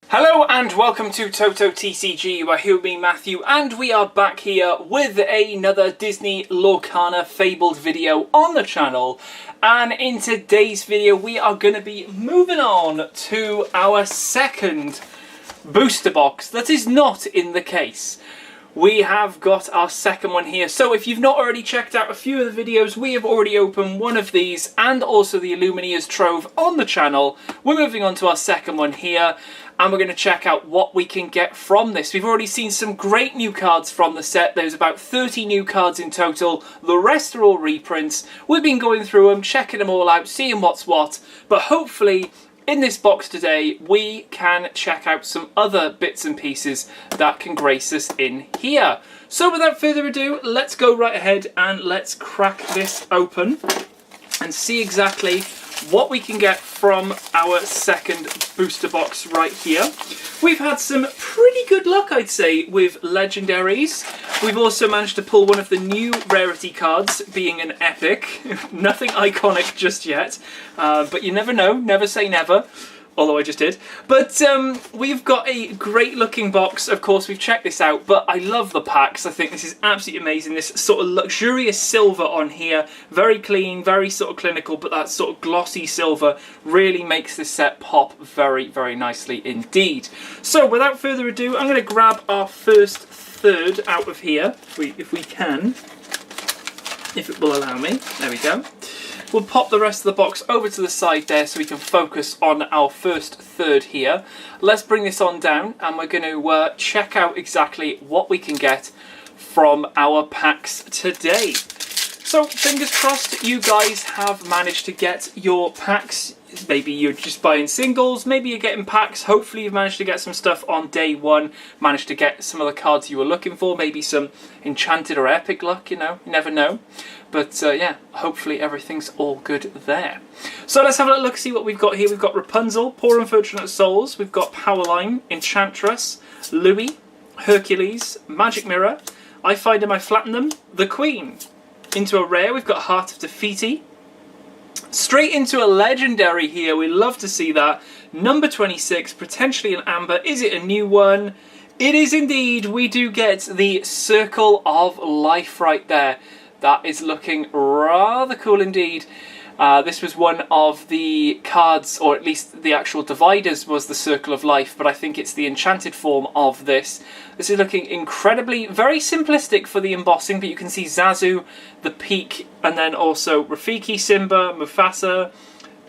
Hello and welcome to TotoTCG. You are here with me, Matthew, and we are back here with another Disney Lorcana Fabled video on the channel. And in today's video we are going to be moving on to our second booster box that is not in the case. We have got our second one here. So if you've not already checked out a few of the videos, we have already opened one of these and also the Illumineers Trove on the channel. We're moving on to our second one here, and we're going to check out what we can get from this. We've already seen some great new cards from the set. There's about 30 new cards in total. The rest are all reprints. We've been going through them, checking them all out, seeing what's what. But hopefully, in this box today, we can check out some other bits and pieces that can grace us in here. So without further ado, let's go right ahead and let's crack this open and see exactly what we can get from our second booster box right here. We've had some pretty good luck, I'd say, with legendaries. We've also managed to pull one of the new rarity cards, being an epic. Nothing iconic just yet, but you never know, never say never. Although I just did. But we've got a great looking box. Of course, we've checked this out, but I love the packs. I think this is absolutely amazing. This sort of luxurious silver on here. Very clean, very sort of clinical, but that sort of glossy silver really makes this set pop very, very nicely indeed. So without further ado, I'm going to grab our first third out of here, if we can. If it will allow me. There we go. We'll pop the rest of the box over to the side there so we can focus on our first third here. Let's bring this on down and we're going to check out exactly what we can get from our packs today. So fingers crossed you guys have managed to get your packs. Maybe you're just buying singles, maybe you're getting packs. Hopefully you've managed to get some stuff on day one, managed to get some of the cards you were looking for, maybe some enchanted or epic luck, you know, you never know. But yeah, hopefully everything's all good there. So let's have a look, see what we've got here. We've got Rapunzel, Poor Unfortunate Souls, we've got Powerline, Enchantress, Louis, Hercules, Magic Mirror, I Find Them, I Flatten Them, The Queen. Into a rare, we've got Heart of Defeaty. Straight into a legendary here, we love to see that. Number 26, potentially an amber. Is it a new one? It is indeed. We do get the Circle of Life right there. That is looking rather cool indeed. This was one of the cards, or at least the actual dividers was the Circle of Life, but I think it's the enchanted form of this. This is looking incredibly, very simplistic for the embossing, but you can see Zazu, the Peak, and then also Rafiki, Simba, Mufasa.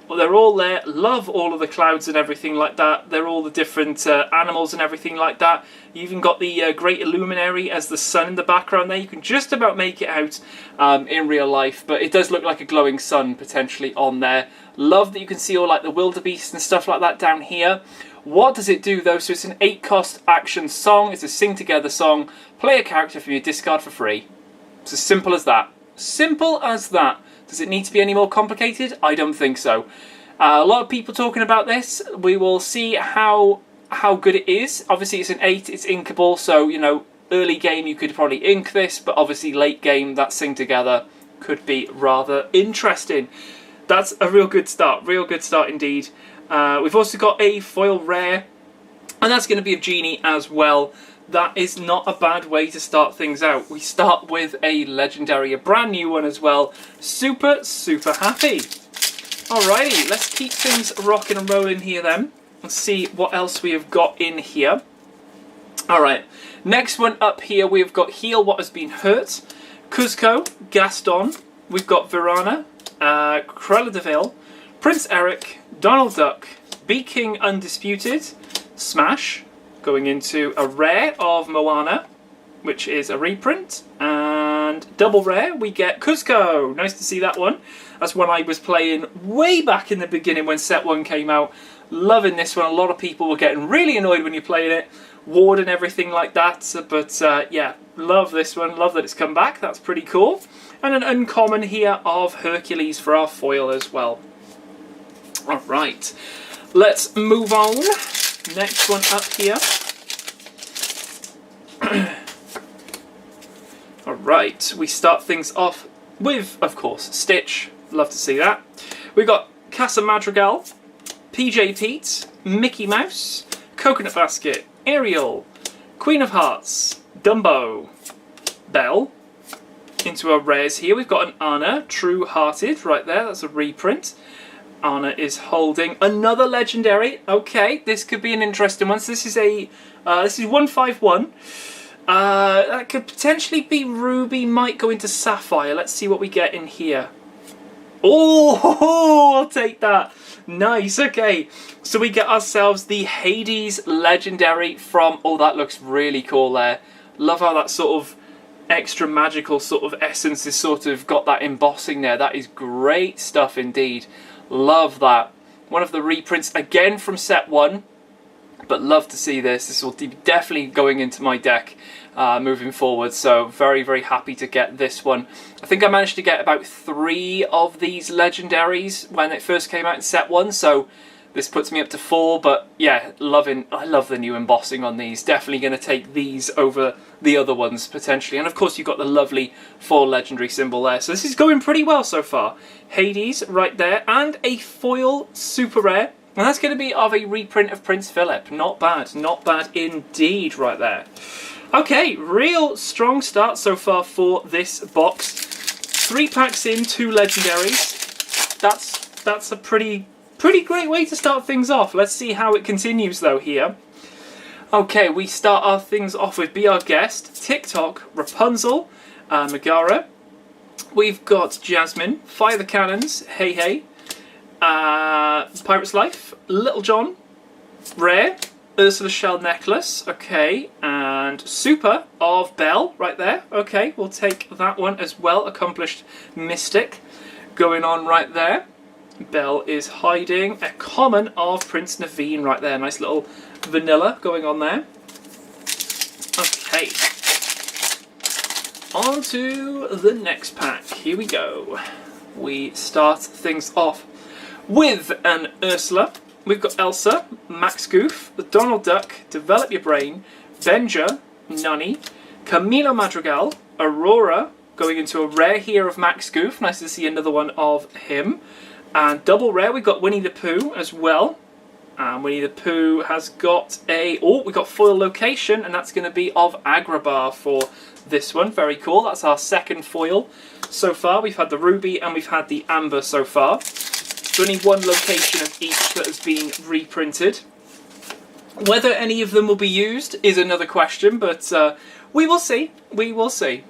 Well, they're all there. Love all of the clouds and everything like that. They're all the different animals and everything like that. You even got the Great Illuminary as the sun in the background there. You can just about make it out in real life, but it does look like a glowing sun potentially on there. Love that you can see all like the wildebeest and stuff like that down here. What does it do though? So it's an 8-cost action song. It's a sing together song. Play a character from your discard for free. It's as simple as that. Simple as that. Does it need to be any more complicated? I don't think so. A lot of people talking about this. We will see how good it is. Obviously it's an 8, it's inkable, so you know, early game you could probably ink this, but obviously late game that sing together could be rather interesting. That's a real good start indeed. We've also got a foil rare, and that's going to be a genie as well. That is not a bad way to start things out. We start with a legendary, a brand new one as well. Super, super happy. Alrighty, let's keep things rocking and rolling here then. Let's see what else we have got in here. Alright, next one up here we've got Heal What Has Been Hurt, Cuzco, Gaston, we've got Verana, Cruella de Vil, Prince Eric, Donald Duck, Bee King Undisputed, Smash, going into a rare of Moana, which is a reprint, and double rare we get Cuzco. Nice to see that one. That's one I was playing way back in the beginning when set 1 came out. Loving this one. A lot of people were getting really annoyed when you played it, Ward and everything like that, but yeah, love this one. Love that it's come back. That's pretty cool. And an uncommon here of Hercules for our foil as well. Alright, let's move on. Next one up here. Alright, we start things off with, of course, Stitch. Love to see that. We've got Casa Madrigal, PJ Pete, Mickey Mouse, Coconut Basket, Ariel, Queen of Hearts, Dumbo, Belle. Into our rares here, we've got an Anna, True Hearted, right there, that's a reprint. Anna is holding another legendary. Okay, this could be an interesting one. So this is 151. That could potentially be Ruby, might go into Sapphire. Let's see what we get in here. Oh, I'll take that. Nice, okay. So we get ourselves the Hades legendary from, oh, that looks really cool there. Love how that sort of extra magical sort of essence is sort of got that embossing there. That is great stuff indeed. Love that. One of the reprints again from set 1, but love to see this. This will be definitely going into my deck moving forward, so very, very happy to get this one. I think I managed to get about 3 of these legendaries when it first came out in set 1, so this puts me up to 4, but yeah, I love the new embossing on these. Definitely going to take these over the other ones potentially. And of course you've got the lovely 4 legendary symbol there. So this is going pretty well so far. Hades right there, and a foil super rare. And that's going to be of a reprint of Prince Philip. Not bad indeed right there. Okay, real strong start so far for this box. 3 packs in, 2 legendaries. That's a pretty great way to start things off. Let's see how it continues though here. Okay, we start our things off with Be Our Guest, TikTok, Rapunzel, Megara. We've got Jasmine, Fire the Cannons, Hey Hey, Pirate's Life, Little John, Rare, Ursula Shell Necklace, okay, and Super of Belle right there. Okay, we'll take that one as well. Accomplished Mystic going on right there. Belle is hiding. A common of Prince Naveen right there. Nice little vanilla going on there. Okay. On to the next pack. Here we go. We start things off with an Ursula. We've got Elsa, Max Goof, Donald Duck, Develop Your Brain, Benja, Nunny, Camilo Madrigal, Aurora, going into a rare here of Max Goof. Nice to see another one of him. And double rare, we've got Winnie the Pooh as well. And Winnie the Pooh has got we've got foil location, and that's going to be of Agrabah for this one. Very cool. That's our second foil so far. We've had the ruby and we've had the amber so far. So only one location of each that has been reprinted. Whether any of them will be used is another question, but we will see. We will see.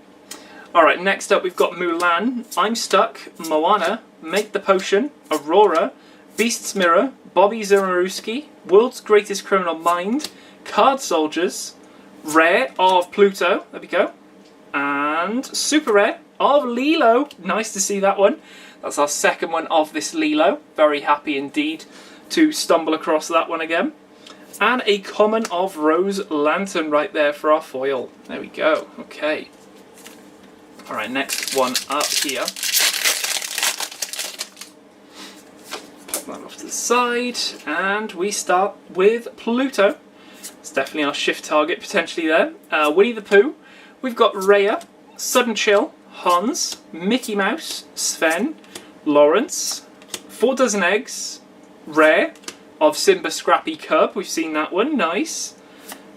Alright, next up we've got Mulan, I'm Stuck, Moana, Make the Potion, Aurora, Beast's Mirror, Bobby Zimmerowski, World's Greatest Criminal Mind, Card Soldiers, Rare of Pluto, there we go, and Super Rare of Lilo. Nice to see that one. That's our second one of this Lilo. Very happy indeed to stumble across that one again. And a common of Rose Lantern right there for our foil. There we go, okay. Alright, next one up here. Pop that off to the side, and we start with Pluto. It's definitely our shift target potentially there. Winnie the Pooh. We've got Raya, Sudden Chill, Hans, Mickey Mouse, Sven, Lawrence, 4 Dozen Eggs, Rare of Simba Scrappy Cub. We've seen that one, nice.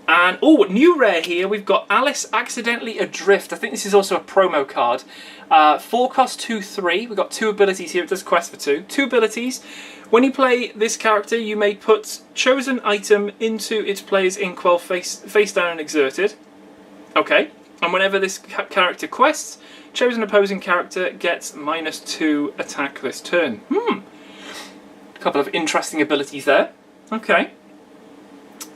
And, oh, new rare here, we've got Alice Accidentally Adrift. I think this is also a promo card. 4 cost 2/3. We've got 2 abilities here. It does quest for 2. 2 abilities. When you play this character, you may put chosen item into its player's inkwell face down and exerted. Okay. And whenever this character quests, chosen opposing character gets -2 attack this turn. A couple of interesting abilities there. Okay.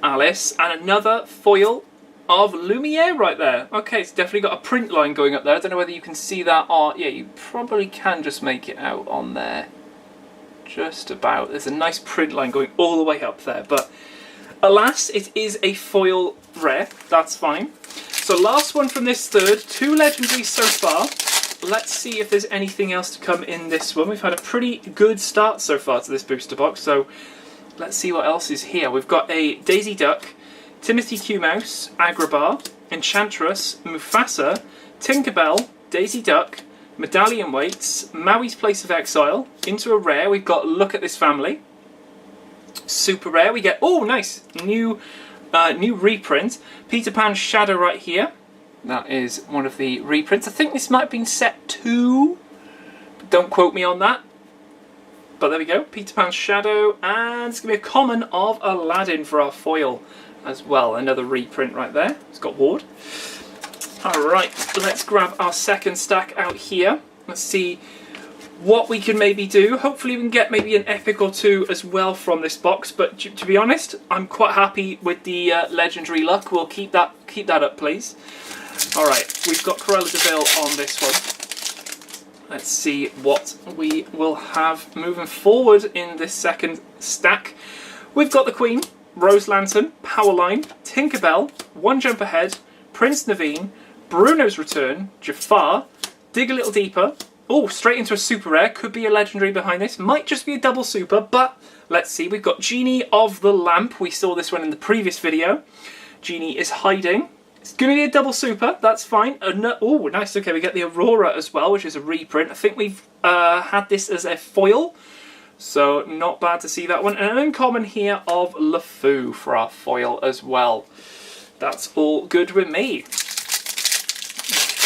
Alice, and another foil of Lumiere right there. Okay, it's definitely got a print line going up there. I don't know whether you can see that, or yeah, you probably can just make it out on there. Just about. There's a nice print line going all the way up there, but alas, it is a foil rare. That's fine. So last one from this third, 2 legendaries so far. Let's see if there's anything else to come in this one. We've had a pretty good start so far to this booster box, so let's see what else is here. We've got a Daisy Duck, Timothy Q Mouse, Agrabah, Enchantress, Mufasa, Tinkerbell, Daisy Duck, Medallion Waits, Maui's Place of Exile, into a rare. We've got Look at This Family, Super rare, we get, oh nice, new reprint. Peter Pan's Shadow right here. That is one of the reprints. I think this might have been set 2. Don't quote me on that. But there we go, Peter Pan's Shadow, and it's going to be a common of Aladdin for our foil as well. Another reprint right there. It's got Ward. Alright, let's grab our second stack out here. Let's see what we can maybe do. Hopefully we can get maybe an epic or 2 as well from this box, but to be honest, I'm quite happy with the legendary luck. We'll keep that up, please. Alright, we've got Cruella de Vil on this one. Let's see what we will have moving forward in this second stack. We've got the Queen, Rose Lantern, Powerline, Tinkerbell, One Jump Ahead, Prince Naveen, Bruno's Return, Jafar, Dig a Little Deeper. Oh, straight into a super rare. Could be a legendary behind this. Might just be a double super, but let's see. We've got Genie of the Lamp. We saw this one in the previous video. Genie is hiding. It's going to be a double super. That's fine. Oh, nice. Okay, we get the Aurora as well, which is a reprint. I think we've had this as a foil, so not bad to see that one. And an uncommon here of LeFou for our foil as well. That's all good with me.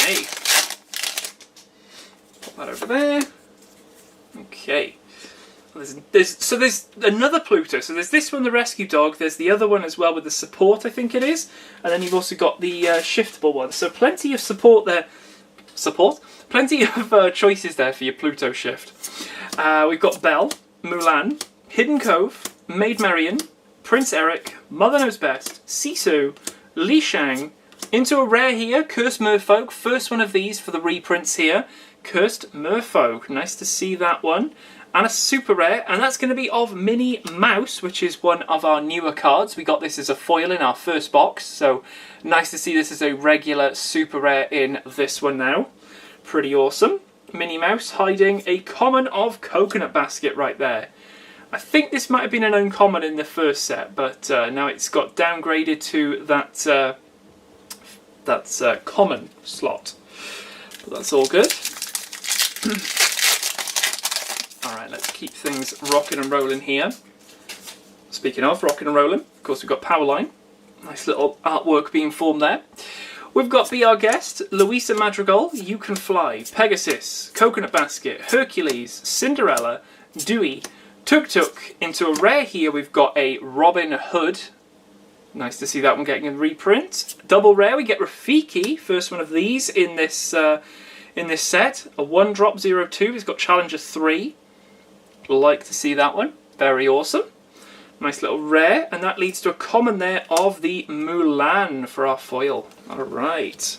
Okay. Put that over there. Okay. There's another Pluto. So there's this one, the rescue dog. There's the other one as well with the support, I think it is. And then you've also got the shiftable one. So plenty of support there. Plenty of choices there for your Pluto shift. We've got Belle, Mulan, Hidden Cove, Maid Marian, Prince Eric, Mother Knows Best, Sisu, Li Shang, into a rare here, Cursed Merfolk. First one of these for the reprints here. Cursed Merfolk. Nice to see that one. And a super rare, and that's going to be of Minnie Mouse, which is one of our newer cards. We got this as a foil in our first box, so nice to see this as a regular super rare in this one now. Pretty awesome. Minnie Mouse hiding a common of Coconut Basket right there. I think this might have been an uncommon in the first set, but now it's got downgraded to that common slot. But that's all good. Alright, let's keep things rocking and rolling here. Speaking of rocking and rolling, of course we've got Powerline. Nice little artwork being formed there. We've got Be Our Guest, Louisa Madrigal, You Can Fly, Pegasus, Coconut Basket, Hercules, Cinderella, Dewey, Tuk Tuk. Into a rare here we've got a Robin Hood. Nice to see that one getting a reprint. Double rare, we get Rafiki, first one of these in this set. A 1-drop 02, he's got Challenger 3. Like to see that one. Very awesome. Nice little rare, and that leads to a common there of the Mulan for our foil. Alright.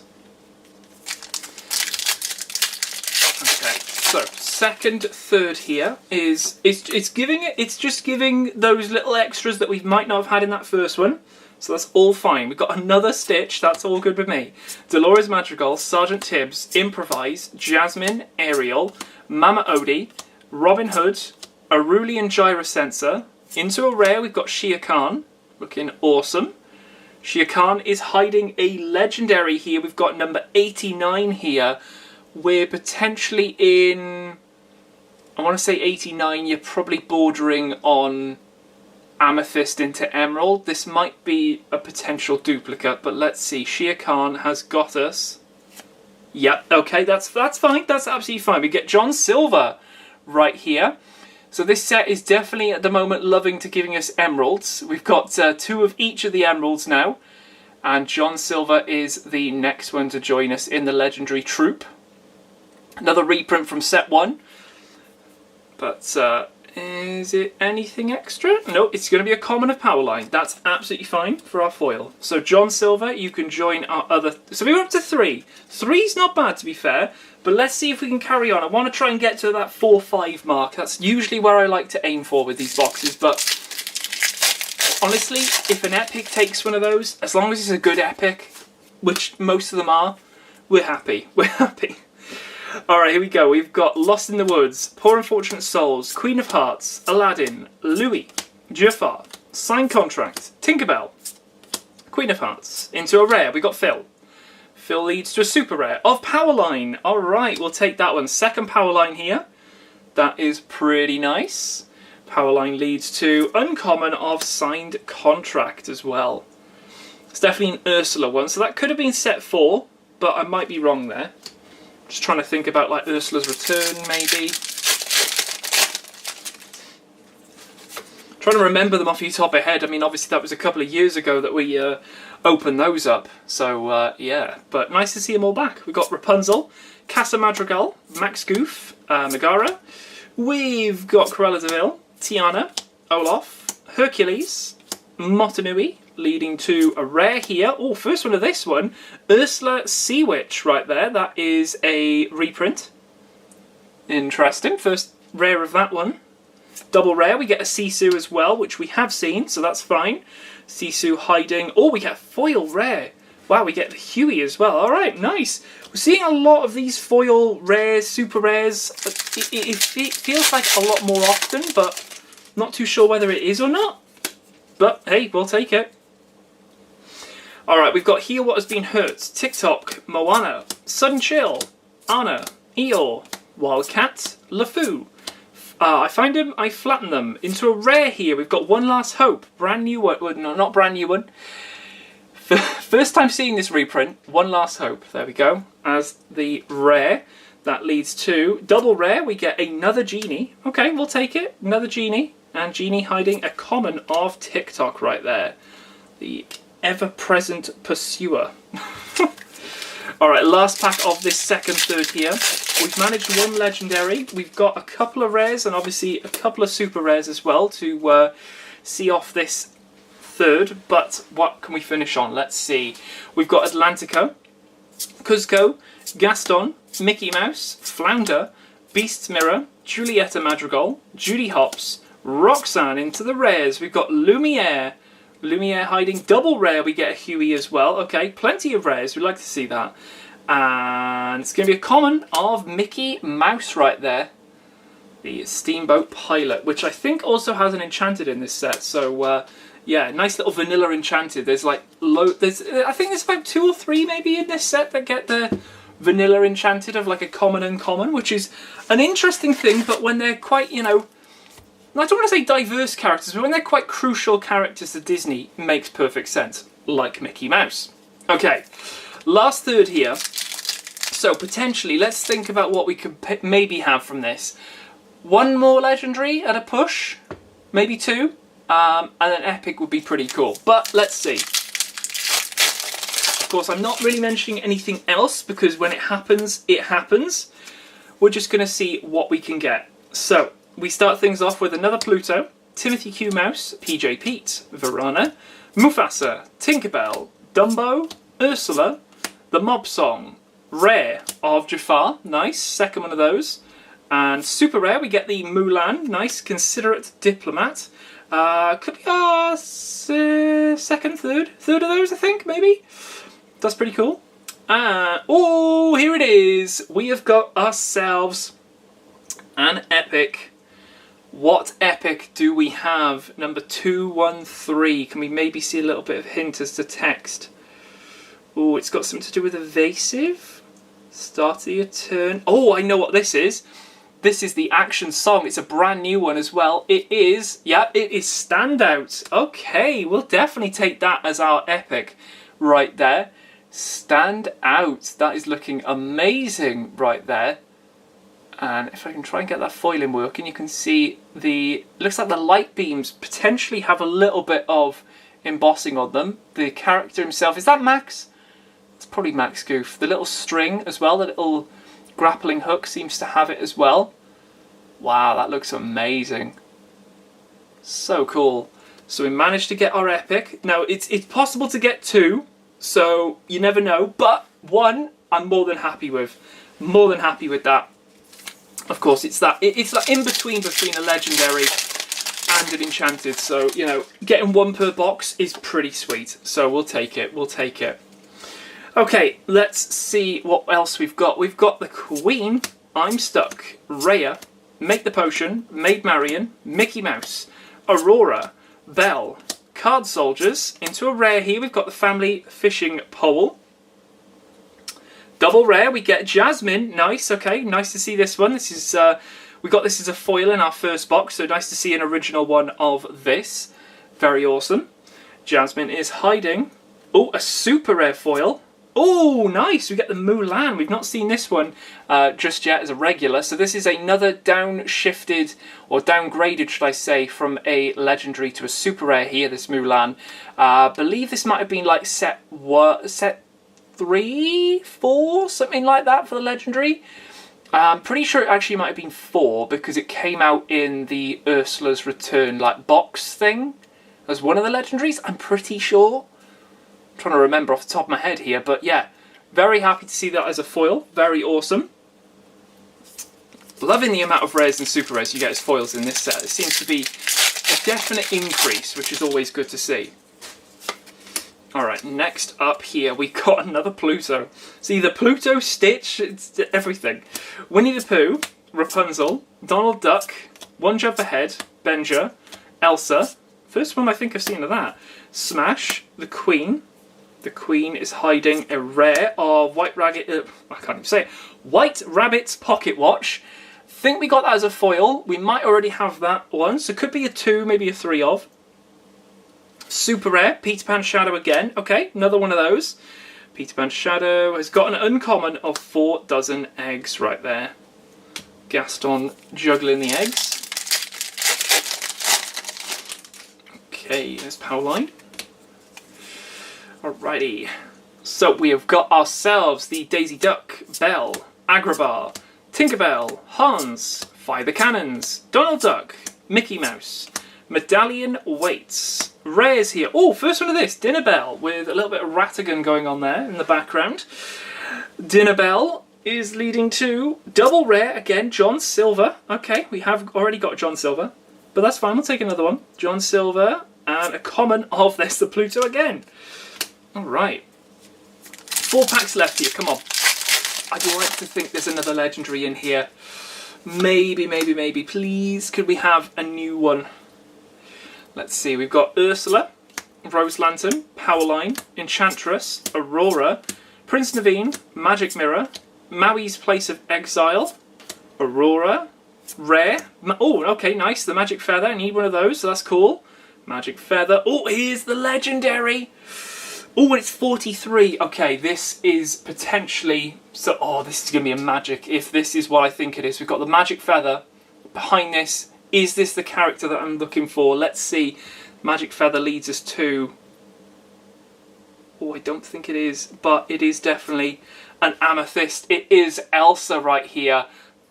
Okay, so second, third here is it's just giving those little extras that we might not have had in that first one. So that's all fine. We've got another Stitch, that's all good with me. Dolores Madrigal, Sergeant Tibbs, Improvise, Jasmine, Ariel, Mama Odie, Robin Hood, Arulian Gyrosensor. Into a rare we've got Shere Khan, looking awesome. Shere Khan is hiding a legendary here. We've got number 89 here. We're potentially in, I want to say 89, you're probably bordering on Amethyst into Emerald. This might be a potential duplicate, but let's see. Shere Khan has got us. Yep, okay, that's fine. That's absolutely fine. We get John Silver right here. So this set is definitely at the moment loving to giving us emeralds. We've got 2 of each of the emeralds now, and John Silver is the next one to join us in the legendary troop. Another reprint from set 1, but is it anything extra? No, it's going to be a common of Powerline. That's absolutely fine for our foil. So John Silver, you can join our other... So we were up to 3. 3's not bad, to be fair, but let's see if we can carry on. I want to try and get to that 4-5 mark. That's usually where I like to aim for with these boxes, but honestly, if an epic takes one of those, as long as it's a good epic, which most of them are, we're happy. We're happy. Alright, here we go. We've got Lost in the Woods, Poor Unfortunate Souls, Queen of Hearts, Aladdin, Louis, Jafar, Signed Contract, Tinkerbell, Queen of Hearts. Into a rare, we got Phil. Phil leads to a super rare of Powerline. Alright, we'll take that one. Second Powerline here. That is pretty nice. Powerline leads to uncommon of signed contract as well. It's definitely an Ursula one, so that could have been set 4, but I might be wrong there. Just trying to think about like Ursula's Return, maybe. Trying to remember them off the top of my head. I mean, obviously that was a couple of years ago that we opened those up. So, yeah. But nice to see them all back. We've got Rapunzel, Casa Madrigal, Max Goof, Megara. We've got Cruella de Vil, Tiana, Olaf, Hercules, Motunui, leading to a rare here. Oh, first one of this one, Ursula Sea Witch right there. That is a reprint. Interesting. First rare of that one. Double rare, we get a Sisu as well, which we have seen, so that's fine. Sisu hiding. Oh, we get foil rare. Wow, we get the Huey as well. All right, nice. We're seeing a lot of these foil rares, super rares. It feels like a lot more often, but not too sure whether it is or not. But hey, we'll take it. All right, we've got Heal What Has Been Hurt, TikTok, Moana, Sudden Chill, Anna, Eeyore, Wildcat, LeFou. I find them, I flatten them into a rare here. We've got One Last Hope, brand new one. Well, no, not brand new one. First time seeing this reprint, One Last Hope. There we go. As the rare, that leads to double rare. We get another Genie. Okay, we'll take it. Another Genie. And Genie hiding a common of TikTok right there. The ever-present Pursuer. Alright, last pack of this second third here. We've managed one legendary. We've got a couple of rares and obviously a couple of super rares as well to see off this third. But what can we finish on? Let's see. We've got Atlantico, Cuzco, Gaston, Mickey Mouse, Flounder, Beast's Mirror, Julieta Madrigal, Judy Hopps, Roxanne into the rares. We've got Lumiere. Lumiere hiding double rare. We get a Huey as well. Okay, plenty of rares. We'd like to see that. And it's going to be a common of Mickey Mouse right there. The Steamboat Pilot, which I think also has an Enchanted in this set. So, yeah, nice little vanilla Enchanted. There's like, I think there's about 2 or 3 maybe in this set that get the vanilla Enchanted of like a common uncommon, which is an interesting thing, but when they're quite, you know, I don't want to say diverse characters, but when they're quite crucial characters to Disney, it makes perfect sense, like Mickey Mouse. Okay, last third here. So potentially, let's think about what we could maybe have from this. 1 more legendary at a push, maybe 2, and an epic would be pretty cool. But let's see. Of course, I'm not really mentioning anything else because when it happens, it happens. We're just going to see what we can get. So, we start things off with another Pluto, Timothy Q. Mouse, PJ Pete, Verana, Mufasa, Tinkerbell, Dumbo, Ursula, The Mob Song, rare of Jafar, nice, second one of those, and super rare we get the Mulan, nice, Considerate Diplomat, could be our second, third of those I think, maybe, that's pretty cool. Oh, here it is, we have got ourselves an epic. What epic do we have? Number 213. Can we maybe see a little bit of hint as to text? Oh, it's got something to do with evasive. Start of your turn. Oh, I know what this is. This is the action song. It's a brand new one as well. It is, yeah, it is Standout. Okay, we'll definitely take that as our epic right there. Stand Out. That is looking amazing right there. And if I can try and get that foiling working, you can see looks like the light beams potentially have a little bit of embossing on them. The character himself, is that Max? It's probably Max Goof. The little string as well, the little grappling hook seems to have it as well. Wow, that looks amazing. So cool. So we managed to get our epic. Now, it's possible to get 2, so you never know. But 1, I'm more than happy with. More than happy with that. Of course, it's like in between a legendary and an enchanted. So, you know, getting 1 per box is pretty sweet. So we'll take it. We'll take it. Okay, let's see what else we've got. We've got the Queen, I'm Stuck, Rhea, Make the Potion, Maid Marian, Mickey Mouse, Aurora, Belle, Card Soldiers. Into a rare here, we've got the Family Fishing Pole. Double rare, we get Jasmine. Nice, okay, nice to see this one. This is We got this as a foil in our first box, so nice to see an original one of this. Very awesome. Jasmine is hiding. Oh, a super rare foil. Oh, nice! We get the Mulan. We've not seen this one just yet as a regular. So this is another downshifted, or downgraded, should I say, from a legendary to a super rare here, this Mulan. I believe this might have been like set 3, 4, something like that for the legendary. I'm pretty sure it actually might have been 4 because it came out in the Ursula's Return like box thing as one of the legendaries, I'm pretty sure. Trying to remember off the top of my head here, but yeah, very happy to see that as a foil. Very awesome. Loving the amount of rares and super rares you get as foils in this set. It seems to be a definite increase, which is always good to see. Alright, next up here we got another Pluto. See, the Pluto, Stitch, it's everything. Winnie the Pooh, Rapunzel, Donald Duck, One Jump Ahead, Benja, Elsa. First one I think I've seen of that. Smash, the Queen. The Queen is hiding a rare of White Rabbit's Pocket Watch. Think we got that as a foil. We might already have that one, so it could be a 2, maybe a 3 of. Super rare, Peter Pan Shadow again. Okay, another one of those. Peter Pan Shadow has got an uncommon of 4 dozen eggs right there. Gaston juggling the eggs. Okay, there's Pauline. Alrighty, so we have got ourselves the Daisy Duck, Belle, Agrabah, Tinkerbell, Hans, Fiber Cannons, Donald Duck, Mickey Mouse, Medallion Waits, rares here. Oh, first one of this, Dinner Bell, with a little bit of Ratigan going on there in the background. Dinner Bell is leading to double rare, again, John Silver. Okay, we have already got John Silver, but that's fine, we'll take another one. John Silver, and a common of this, the Pluto again. Alright, 4 packs left here, come on. I'd like to think there's another legendary in here. Maybe, please, could we have a new one? Let's see, we've got Ursula, Rose Lantern, Pauline, Enchantress, Aurora, Prince Naveen, Magic Mirror, Maui's Place of Exile, Aurora, rare. Oh, okay, nice, the Magic Feather, I need one of those, so that's cool. Magic Feather, oh, here's the legendary. Oh, it's 43. Okay, this is potentially... So, oh, this is going to be a magic if this is what I think it is. We've got the Magic Feather behind this. Is this the character that I'm looking for? Let's see. Magic Feather leads us to... Oh, I don't think it is, but it is definitely an amethyst. It is Elsa right here.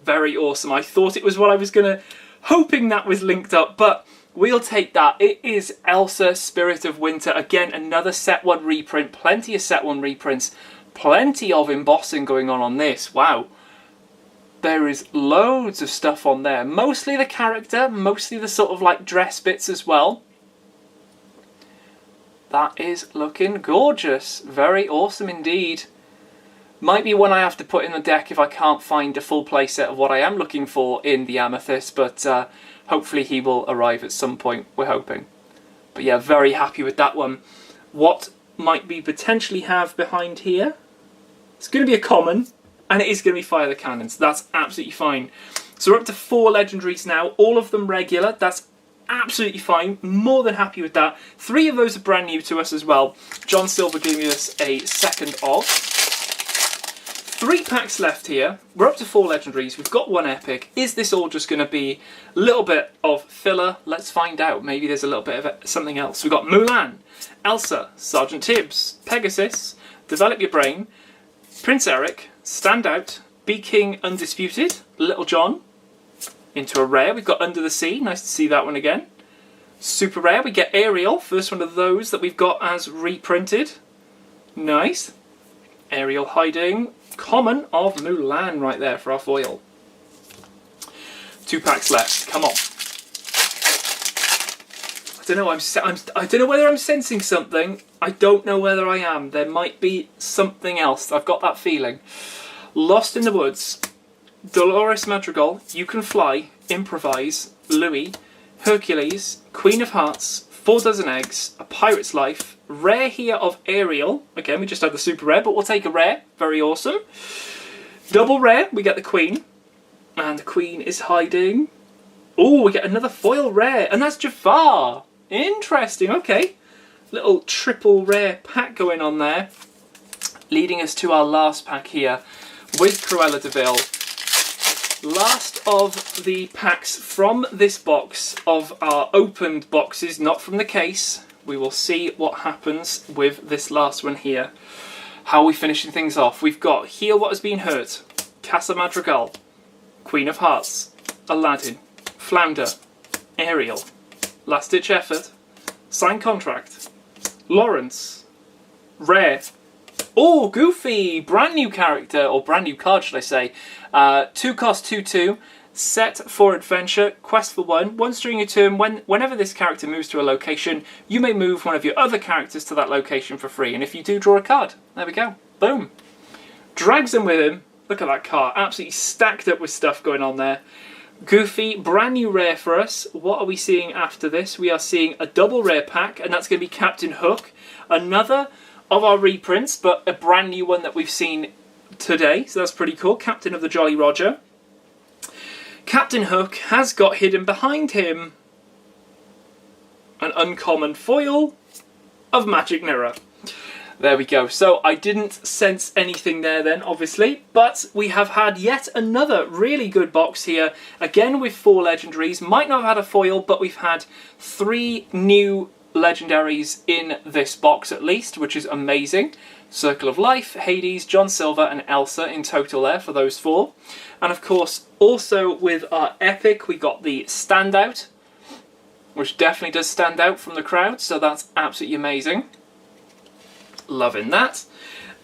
Very awesome. I thought it was what I was going to... Hoping that was linked up, but... We'll take that. It is Elsa, Spirit of Winter. Again, another set 1 reprint. Plenty of set 1 reprints. Plenty of embossing going on this. Wow. There is loads of stuff on there. Mostly the character. Mostly the sort of like dress bits as well. That is looking gorgeous. Very awesome indeed. Might be one I have to put in the deck if I can't find a full playset of what I am looking for in the amethyst. But... hopefully he will arrive at some point, we're hoping. But yeah, very happy with that one. What might we potentially have behind here? It's going to be a common, and it is going to be Fire the Cannons. That's absolutely fine. So we're up to 4 legendaries now, all of them regular. That's absolutely fine. More than happy with that. 3 of those are brand new to us as well. John Silver giving us a second of. 3 packs left here. We're up to 4 legendaries. We've got 1 epic. Is this all just going to be a little bit of filler? Let's find out. Maybe there's a little bit of something else. We've got Mulan, Elsa, Sergeant Tibbs, Pegasus, Develop Your Brain, Prince Eric, Stand Out, Be King Undisputed, Little John, into a rare. We've got Under the Sea. Nice to see that one again. Super rare. We get Ariel. First one of those that we've got as reprinted. Nice. Ariel hiding. Common of Mulan right there for our foil. 2 packs left. Come on. I don't know. I don't know whether I'm sensing something. I don't know whether I am. There might be something else. I've got that feeling. Lost in the Woods. Dolores Madrigal. You Can Fly. Improvise. Louis. Hercules. Queen of Hearts. 4 dozen eggs. A Pirate's Life. Rare here of Ariel. Again, we just had the super rare, but we'll take a rare. Very awesome. Double rare, we get the Queen. And the Queen is hiding. Oh, we get another foil rare, and that's Jafar. Interesting, okay. Little triple rare pack going on there. Leading us to our last pack here with Cruella de Vil. Last of the packs from this box of our opened boxes, not from the case. We will see what happens with this last one here. How are we finishing things off? We've got Heal What Has Been Hurt, Casa Madrigal, Queen of Hearts, Aladdin, Flounder, Ariel, Last Ditch Effort, Signed Contract, Lawrence, Rare. Oh, Goofy! Brand new character, or brand new card should I say. 2 cost 2/2, set for adventure, quest for 1. Once during your turn, whenever this character moves to a location, you may move one of your other characters to that location for free. And if you do, draw a card. There we go. Boom. Drags them with him. Look at that card. Absolutely stacked up with stuff going on there. Goofy, brand new rare for us. What are we seeing after this? We are seeing a double rare pack, and that's going to be Captain Hook. Another of our reprints, but a brand new one that we've seen today. So that's pretty cool. Captain of the Jolly Roger. Captain Hook has got hidden behind him an uncommon foil of Magic Mirror. There we go. So I didn't sense anything there then, obviously, but we have had yet another really good box here. Again with 4 legendaries. Might not have had a foil, but we've had 3 new legendaries in this box at least, which is amazing. Circle of Life, Hades, John Silver and Elsa in total there for those 4. And of course, also with our Epic, we got the Standout, which definitely does stand out from the crowd, so that's absolutely amazing. Loving that.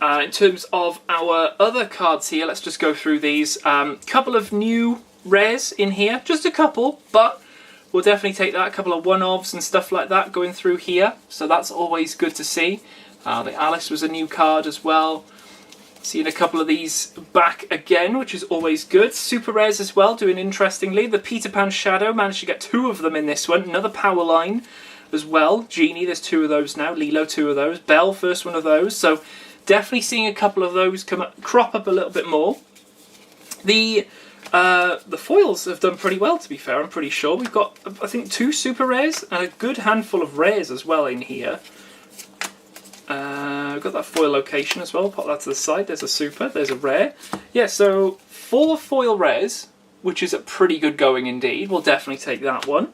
In terms of our other cards here, let's just go through these. Couple of new rares in here, just a couple, but we'll definitely take that. A couple of one-offs and stuff like that going through here, so that's always good to see. The Alice was a new card as well. Seeing a couple of these back again, which is always good. Super rares as well, doing interestingly. The Peter Pan Shadow, managed to get 2 of them in this one. Another Power Line as well. Genie, there's 2 of those now. Lilo, 2 of those. Belle, first one of those. So definitely seeing a couple of those crop up a little bit more. The foils have done pretty well, to be fair, I'm pretty sure. We've got, I think, 2 super rares and a good handful of rares as well in here. We've got that foil location as well. Pop that to the side. There's a super, there's a rare. Yeah, so 4 foil rares, which is a pretty good going indeed. We'll definitely take that one.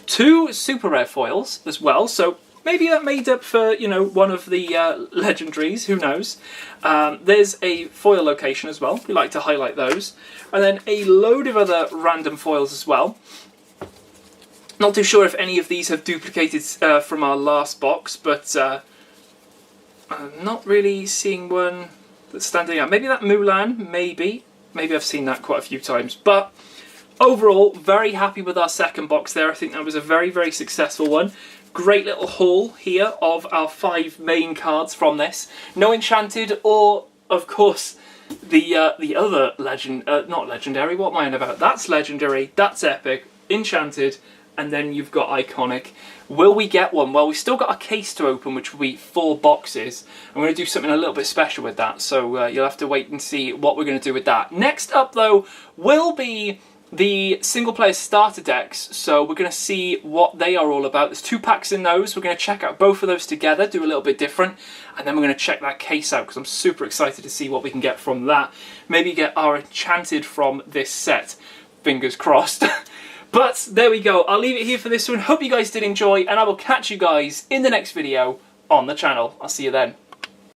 2 super rare foils as well, so maybe that made up for, you know, one of the legendaries, who knows. There's a foil location as well, we like to highlight those. And then a load of other random foils as well. Not too sure if any of these have duplicated from our last box, but I'm not really seeing one that's standing out. Maybe that Mulan, maybe. Maybe I've seen that quite a few times, but overall, very happy with our second box there. I think that was a very, very successful one. Great little haul here of our 5 main cards from this. No Enchanted or, of course, the other legend, not legendary, what am I on about? That's legendary, that's epic, Enchanted, and then you've got iconic. Will we get one? Well, we've still got a case to open, which will be 4 boxes. I'm going to do something a little bit special with that, so you'll have to wait and see what we're going to do with that. Next up, though, will be the single player starter decks, so we're going to see what they are all about. There's 2 packs in those. We're going to check out both of those together, do a little bit different, and then we're going to check that case out because I'm super excited to see what we can get from that. Maybe get our Enchanted from this set. Fingers crossed. But there we go. I'll leave it here for this one. Hope you guys did enjoy, and I will catch you guys in the next video on the channel. I'll see you then.